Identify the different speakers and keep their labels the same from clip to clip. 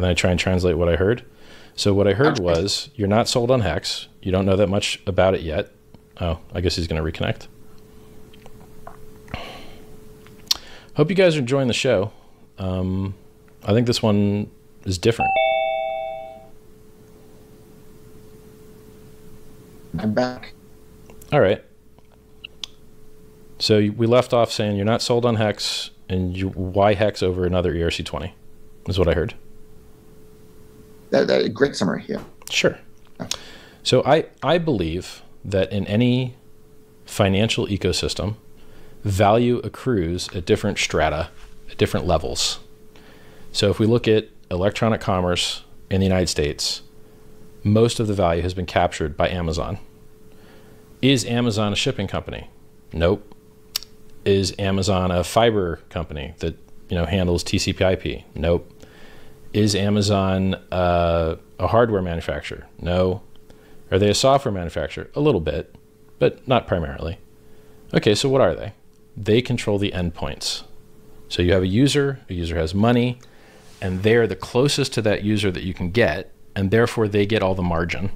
Speaker 1: and then I try and translate what I heard. So what I heard was, you're not sold on Hex. You don't know that much about it yet. Oh, I guess he's going to reconnect. Hope you guys are enjoying the show. I think this one is different.
Speaker 2: I'm back.
Speaker 1: All right. So we left off saying you're not sold on Hex, and why Hex over another ERC20 is what I heard.
Speaker 2: Great summary, yeah.
Speaker 1: Sure. So I believe that in any financial ecosystem, value accrues at different strata, at different levels. So if we look at electronic commerce in the United States, most of the value has been captured by Amazon. Is Amazon a shipping company? Nope. Is Amazon a fiber company that handles TCP/IP? Nope. Is Amazon a hardware manufacturer? No. Are they a software manufacturer? A little bit, but not primarily. Okay, so what are they? They control the endpoints. So you have a user has money, and they're the closest to that user that you can get, and therefore they get all the margin.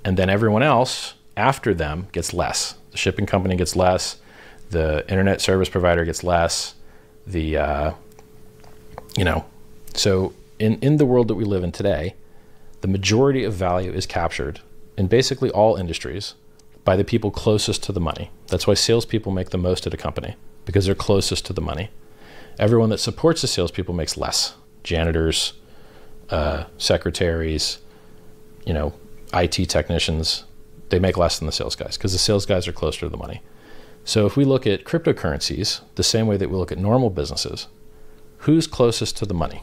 Speaker 1: And then everyone else after them gets less. The shipping company gets less, the internet service provider gets less, so in the world that we live in today, the majority of value is captured in basically all industries by the people closest to the money. That's why salespeople make the most at a company, because they're closest to the money. Everyone that supports the salespeople makes less. Janitors, secretaries, IT technicians, they make less than the sales guys because the sales guys are closer to the money. So if we look at cryptocurrencies, the same way that we look at normal businesses, who's closest to the money?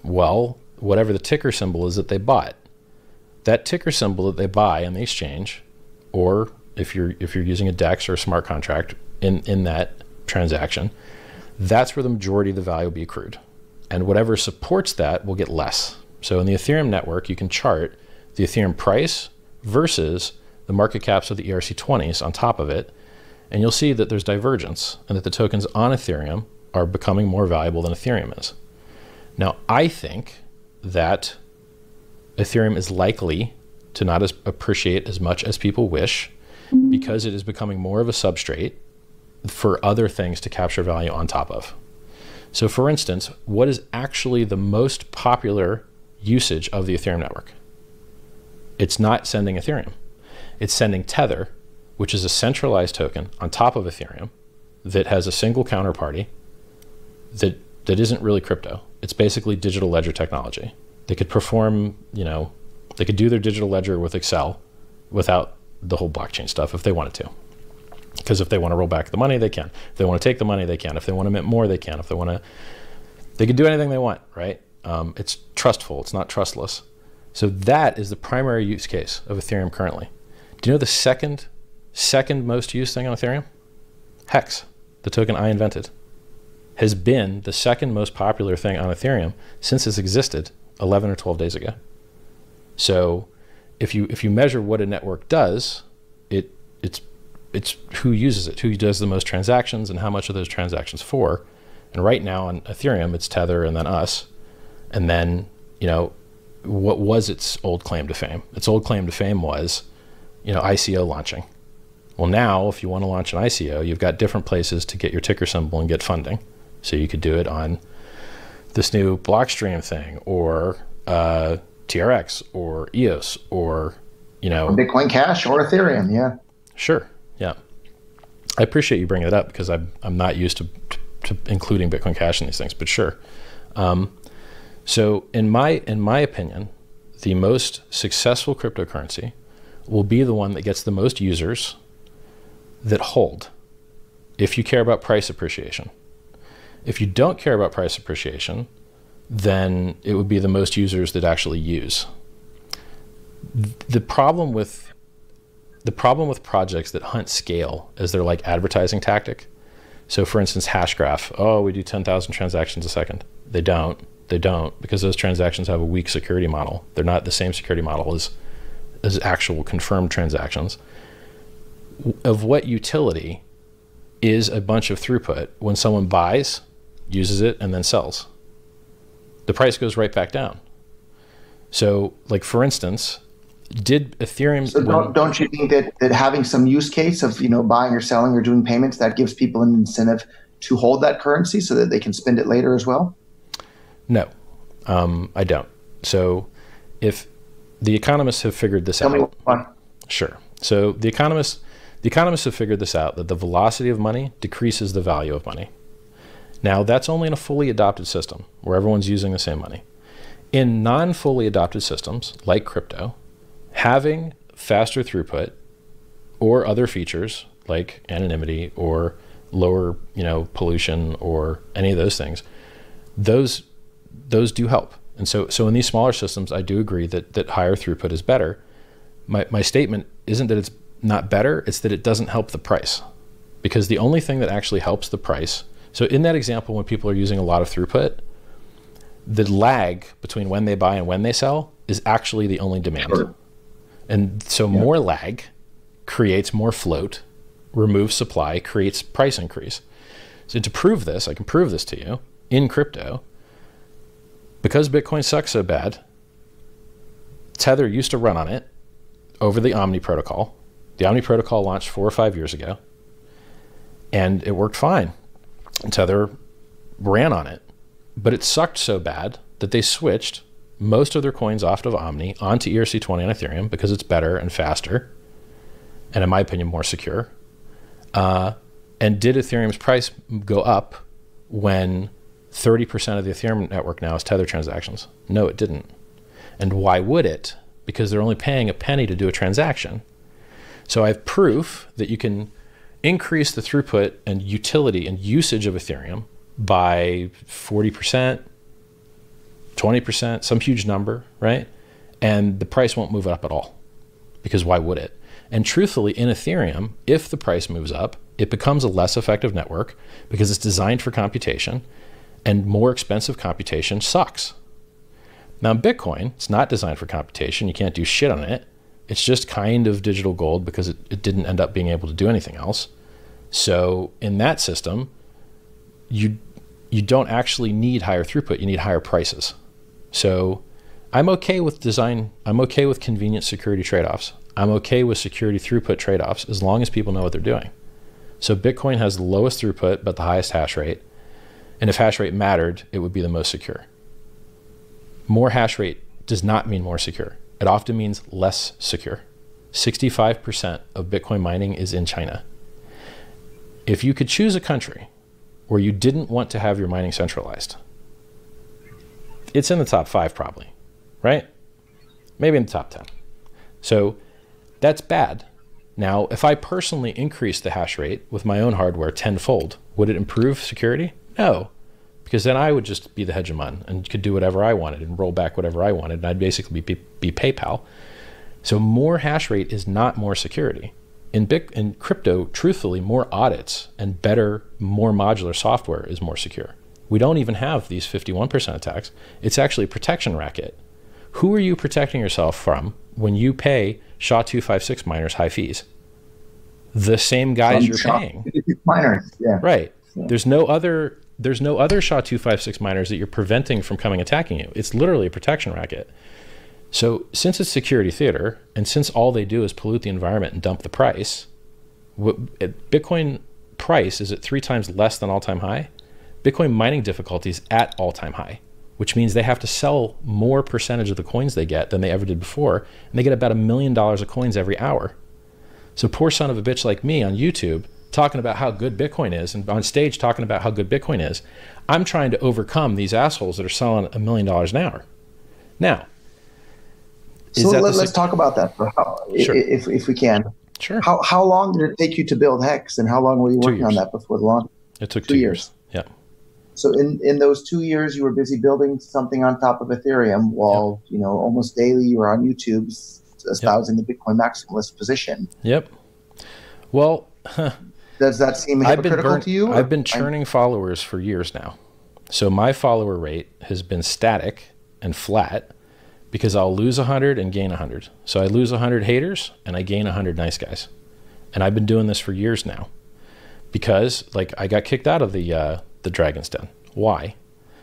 Speaker 1: Well, whatever the ticker symbol is that they bought. That ticker symbol that they buy on the exchange, or if you're using a DEX or a smart contract in that transaction, that's where the majority of the value will be accrued. And whatever supports that will get less. So in the Ethereum network, you can chart the Ethereum price versus the market caps of the ERC20s on top of it, and you'll see that there's divergence and that the tokens on Ethereum are becoming more valuable than Ethereum is. Now, I think that Ethereum is likely to not appreciate as much as people wish because it is becoming more of a substrate for other things to capture value on top of. So for instance, what is actually the most popular usage of the Ethereum network? It's not sending Ethereum. It's sending Tether, which is a centralized token on top of Ethereum that has a single counterparty that isn't really crypto. It's basically digital ledger technology. They could perform, they could do their digital ledger with Excel without the whole blockchain stuff if they wanted to. Because if they want to roll back the money, they can. If they want to take the money, they can. If they want to mint more, they can. If they want to, they can do anything they want, right? It's trustful. It's not trustless. So that is the primary use case of Ethereum currently. Do you know the second most used thing on Ethereum? Hex, the token I invented, has been the second most popular thing on Ethereum since it's existed 11 or 12 days ago. So if you measure what a network does, it's who uses it, who does the most transactions, and how much of those transactions for. And right now on Ethereum, it's Tether and then us. And then, what was its old claim to fame? Its old claim to fame was, ICO launching. Well, now, if you want to launch an ICO, you've got different places to get your ticker symbol and get funding. So you could do it on this new Blockstream thing, or TRX, or EOS, or,
Speaker 2: Or Bitcoin Cash, or Ethereum, yeah.
Speaker 1: Sure, yeah. I appreciate you bringing it up because I'm not used to including Bitcoin Cash in these things, but sure. So in my opinion, the most successful cryptocurrency will be the one that gets the most users that hold, if you care about price appreciation. If you don't care about price appreciation, then it would be the most users that actually use. The problem with projects that hunt scale as their advertising tactic. So for instance, Hashgraph, oh, we do 10,000 transactions a second. They don't because those transactions have a weak security model. They're not the same security model as actual confirmed transactions. Of what utility is a bunch of throughput when someone buys, uses it, and then sells? The price goes right back down So like, for instance, did Ethereum...
Speaker 2: So don't you think that having some use case of, buying or selling or doing payments, that gives people an incentive to hold that currency so that they can spend it later as well?
Speaker 1: No, I don't. So if the economists have figured this out...
Speaker 2: Tell me why.
Speaker 1: Sure. So the economists have figured this out, that the velocity of money decreases the value of money. Now, that's only in a fully adopted system where everyone's using the same money. In non-fully adopted systems, like crypto, having faster throughput or other features like anonymity or lower, pollution or any of those things, those do help. And so in these smaller systems, I do agree that higher throughput is better. My statement isn't that it's not better, it's that it doesn't help the price. Because the only thing that actually helps the price, so in that example, when people are using a lot of throughput, the lag between when they buy and when they sell is actually the only demand. Sure. And so more lag creates more float, removes supply, creates price increase. So to prove this, I can prove this to you in crypto. Because Bitcoin sucks so bad, Tether used to run on it over the Omni protocol. The Omni protocol launched 4 or 5 years ago, and it worked fine. And Tether ran on it, but it sucked so bad that they switched most of their coins off of Omni onto ERC20 on Ethereum because it's better and faster, and in my opinion, more secure. And did Ethereum's price go up when 30% of the Ethereum network now is Tether transactions? No, it didn't. And why would it? Because they're only paying a penny to do a transaction. So I have proof that you can increase the throughput and utility and usage of Ethereum by 40%, 20%, some huge number, right? And the price won't move up at all, because why would it? And truthfully, in Ethereum, if the price moves up, it becomes a less effective network because it's designed for computation, and more expensive computation sucks. Now in Bitcoin, it's not designed for computation. You can't do shit on it. It's just kind of digital gold because it didn't end up being able to do anything else. So in that system, you don't actually need higher throughput. You need higher prices. So I'm okay with design. I'm okay with convenient security trade-offs. I'm okay with security throughput trade-offs as long as people know what they're doing. So Bitcoin has the lowest throughput but the highest hash rate. And if hash rate mattered, it would be the most secure. More hash rate does not mean more secure. It often means less secure. 65% of Bitcoin mining is in China. If you could choose a country where you didn't want to have your mining centralized, it's in the top 5 probably, right? Maybe in the top 10. So that's bad. Now, if I personally increased the hash rate with my own hardware tenfold, would it improve security? No, because then I would just be the hegemon and could do whatever I wanted and roll back whatever I wanted, and I'd basically be PayPal. So more hash rate is not more security. In crypto, truthfully, more audits and better, more modular software is more secure. We don't even have these 51% attacks. It's actually a protection racket. Who are you protecting yourself from when you pay SHA-256 miners high fees? The same guys you're paying.
Speaker 2: Miners, yeah.
Speaker 1: Right. Yeah. There's no other SHA-256 miners that you're preventing from coming attacking you. It's literally a protection racket. So since it's security theater, and since all they do is pollute the environment and dump the price, Bitcoin price is at 3 times less than all-time high. Bitcoin mining difficulty is at all-time high, which means they have to sell more percentage of the coins they get than they ever did before, and they get about $1 million of coins every hour. So poor son of a bitch like me on YouTube talking about how good Bitcoin is, and on stage talking about how good Bitcoin is, I'm trying to overcome these assholes that are selling $1 million an hour. Now,
Speaker 2: so let's talk about that for
Speaker 1: sure.
Speaker 2: if we can.
Speaker 1: Sure.
Speaker 2: How long did it take you to build Hex, and how long were you working on that before the launch?
Speaker 1: It took 2 years. Yeah.
Speaker 2: So in those 2 years, you were busy building something on top of Ethereum, while almost daily you were on YouTube espousing the Bitcoin maximalist position.
Speaker 1: Yep. Well,
Speaker 2: does that seem hypocritical to you?
Speaker 1: I've been churning followers for years now. So my follower rate has been static and flat because I'll lose 100 and gain 100. So I lose 100 haters and I gain 100 nice guys. And I've been doing this for years now because I got kicked out of the Dragon's Den. Why?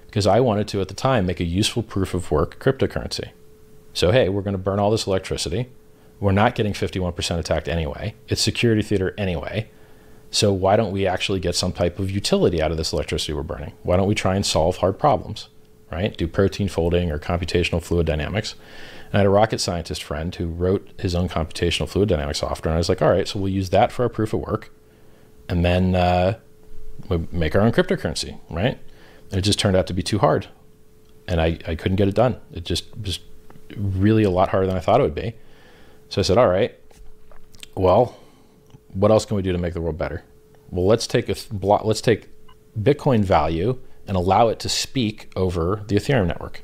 Speaker 1: Because I wanted to, at the time, make a useful proof of work cryptocurrency. So, hey, we're going to burn all this electricity. We're not getting 51% attacked anyway. It's security theater anyway. So why don't we actually get some type of utility out of this electricity we're burning? Why don't we try and solve hard problems, right? Do protein folding or computational fluid dynamics. And I had a rocket scientist friend who wrote his own computational fluid dynamics software. And I was like, all right, so we'll use that for our proof of work. And then we'll make our own cryptocurrency, right? And it just turned out to be too hard. And I couldn't get it done. It just was really a lot harder than I thought it would be. So I said, all right, well, what else can we do to make the world better? Well, let's take Bitcoin value and allow it to speak over the Ethereum network.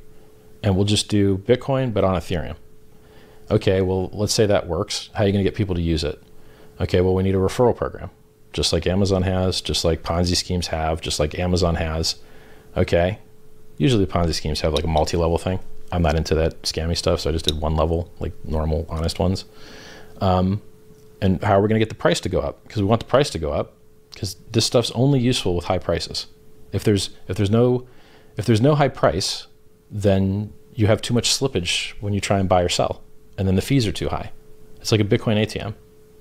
Speaker 1: And we'll just do Bitcoin, but on Ethereum. Okay, well, let's say that works. How are you going to get people to use it? Okay, well, we need a referral program, just like Amazon has, just like Ponzi schemes have, just like Amazon has. Okay, usually Ponzi schemes have like a multi-level thing. I'm not into that scammy stuff, so I just did one level, like normal, honest ones. And how are we going to get the price to go up? Because we want the price to go up, because this stuff's only useful with high prices. If there's no high price, then you have too much slippage when you try and buy or sell, and then the fees are too high. It's like a Bitcoin ATM.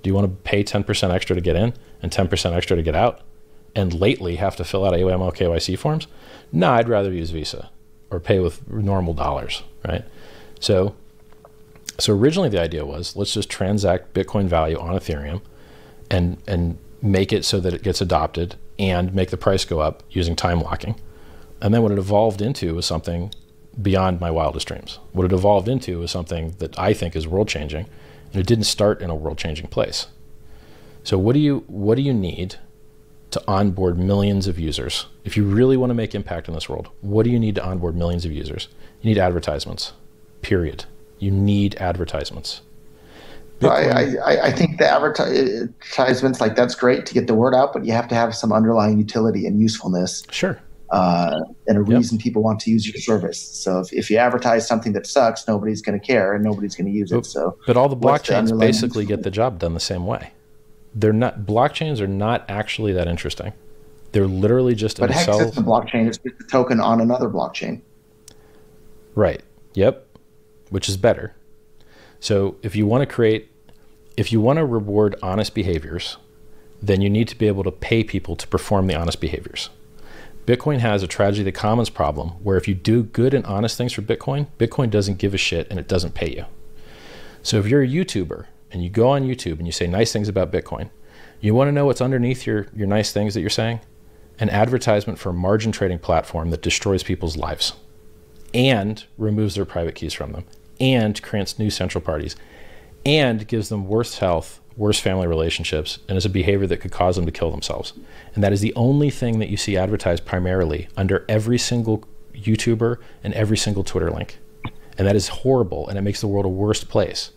Speaker 1: Do you want to pay 10% extra to get in and 10% extra to get out, and lately have to fill out AML KYC forms? No, I'd rather use Visa or pay with normal dollars, right? So originally the idea was, let's just transact Bitcoin value on Ethereum and make it so that it gets adopted and make the price go up using time locking. And then what it evolved into was something beyond my wildest dreams. What it evolved into was something that I think is world changing, and it didn't start in a world changing place. So what do you need to onboard millions of users? If you really want to make impact in this world, what do you need to onboard millions of users? You need advertisements, period. You need advertisements.
Speaker 2: I think the advertisements, like, that's great to get the word out, but you have to have some underlying utility and usefulness.
Speaker 1: Sure.
Speaker 2: And a reason people want to use your service. So if you advertise something that sucks, nobody's going to care and nobody's going to use it.
Speaker 1: But all the blockchains basically get the job done the same way. Blockchains are not actually that interesting. They're literally just
Speaker 2: But heck, it's a blockchain. It's just a token on another blockchain.
Speaker 1: Right. Yep. Which is better. So if you want to reward honest behaviors, then you need to be able to pay people to perform the honest behaviors. Bitcoin has a tragedy of the commons problem, where if you do good and honest things for Bitcoin, Bitcoin doesn't give a shit and it doesn't pay you. So if you're a YouTuber and you go on YouTube and you say nice things about Bitcoin, you want to know what's underneath your nice things that you're saying? An advertisement for a margin trading platform that destroys people's lives and removes their private keys from them and creates new central parties and gives them worse health, worse family relationships, and is a behavior that could cause them to kill themselves. And that is the only thing that you see advertised primarily under every single YouTuber and every single Twitter link. And that is horrible, and it makes the world a worse place.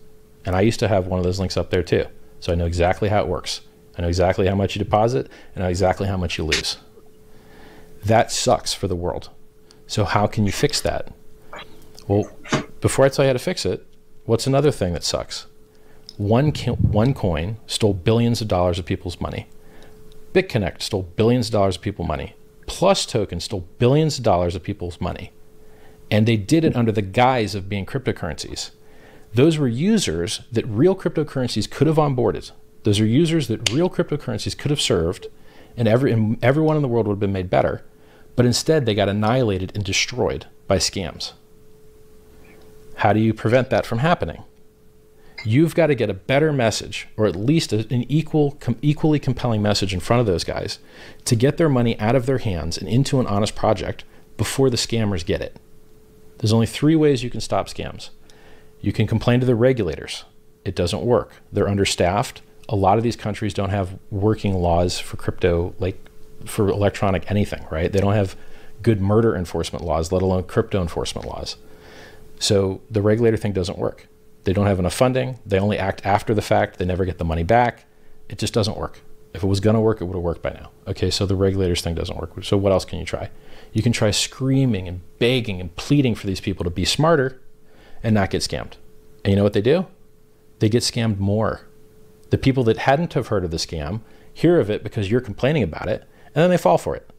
Speaker 1: And I used to have one of those links up there too. So I know exactly how it works. I know exactly how much you deposit and I know exactly how much you lose. That sucks for the world. So how can you fix that? Well, before I tell you how to fix it, what's another thing that sucks? One coin stole billions of dollars of people's money. BitConnect stole billions of dollars of people's money. Plus Token stole billions of dollars of people's money. And they did it under the guise of being cryptocurrencies. Those were users that real cryptocurrencies could have onboarded. Those are users that real cryptocurrencies could have served, and everyone in the world would have been made better. But instead, they got annihilated and destroyed by scams. How do you prevent that from happening? You've got to get a better message, or at least an equally compelling message in front of those guys to get their money out of their hands and into an honest project before the scammers get it. There's only 3 ways you can stop scams. You can complain to the regulators. It doesn't work. They're understaffed. A lot of these countries don't have working laws for crypto, like for electronic anything, right? They don't have good murder enforcement laws, let alone crypto enforcement laws. So the regulator thing doesn't work. They don't have enough funding. They only act after the fact. They never get the money back. It just doesn't work. If it was going to work, it would have worked by now. Okay, so the regulators thing doesn't work. So what else can you try? You can try screaming and begging and pleading for these people to be smarter and not get scammed. And you know what they do? They get scammed more. The people that hadn't have heard of the scam hear of it because you're complaining about it, and then they fall for it.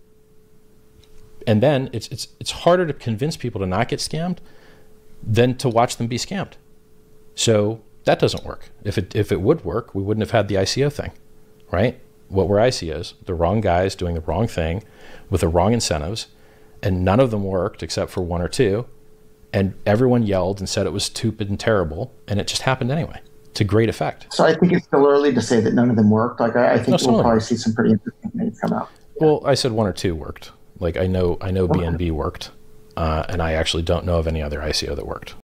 Speaker 1: And then it's harder to convince people to not get scammed than to watch them be scammed. So that doesn't work. If it would work, we wouldn't have had the ICO thing, right? What were ICOs? The wrong guys doing the wrong thing with the wrong incentives, and none of them worked except for one or two, and everyone yelled and said it was stupid and terrible, and it just happened anyway, to great effect.
Speaker 2: So I think it's still early to say that none of them worked. Like I think we'll probably see some pretty interesting things come out.
Speaker 1: Well, I said one or two worked. Like I know BNB worked, and I actually don't know of any other ICO that worked.